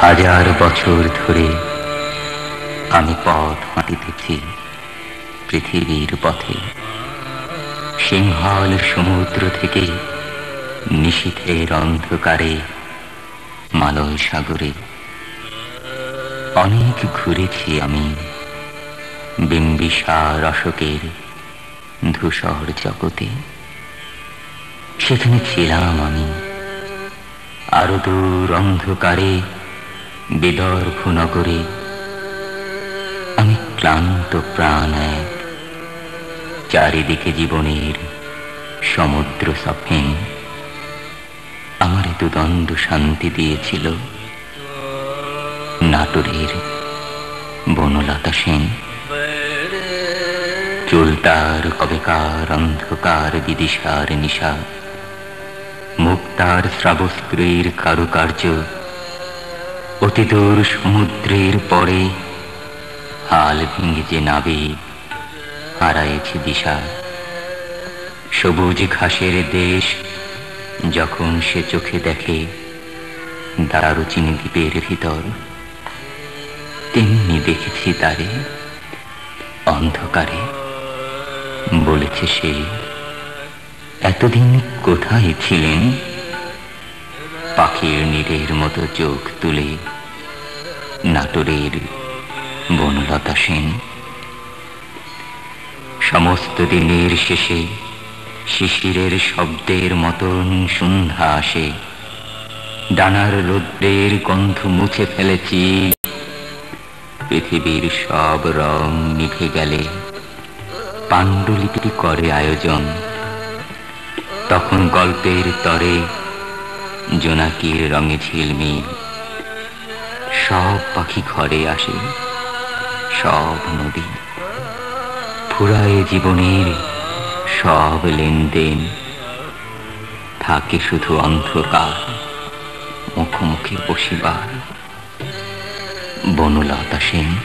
হাজার বছর ধরে আমি পথ হাঁটিতেছি পৃথিবীর পথে। সিংহল সমুদ্র থেকে নিশীথের অন্ধকারে মালয় সাগরে অনেক ঘুরেছি আমি। বিম্বিসার অশোকের ধূসর জগতে সেখানে ছিলাম আমি। আরো দূর অন্ধকারে বিদর্ভ নগরে আমি ক্লান্ত প্রাণ এক, চারিদিকে জীবনের সমুদ্র সফেন। আমার দুদণ্ড শান্তি দিয়েছিল নাটোরের বনলতা সেন। চুলতার কবেকার অন্ধকার বিদিশার নিশা, মুক্তার শ্রাবস্ত্রীর কারুকার্য, অতিদূর সমুদ্রের পরে হাল ভেঙে যে নাবিক হারায়েছে দিশা। সবুজ ঘাসের দেশ যখন সে চোখে দেখে দারুচিনি দ্বীপের ভিতর, তেমনি দেখেছি তারে অন্ধকারে। বলেছে সে, এতদিন কোথায় ছিলেন? পাখির নীড়ের মতো চোখ তুলে নাটোরের বনলতা সেন। সমস্ত দিনের শেষে শিশিরের শব্দের মতন সন্ধ্যা আসে। ডানার রৌদ্রের গন্ধ মুছে ফেলেছি। পৃথিবীর সব রং নিভে গেলে পাণ্ডুলিপি করে আয়োজন। তখন গল্পের তরে জোনাকির রঙে ঝিলমিল। সব পাখি ঘরে আসে, সব নদী ফুরায় জীবনের সব লেনদেন। থাকে শুধু অন্ধকার মুখোমুখি বসিবার বনলতা সেন।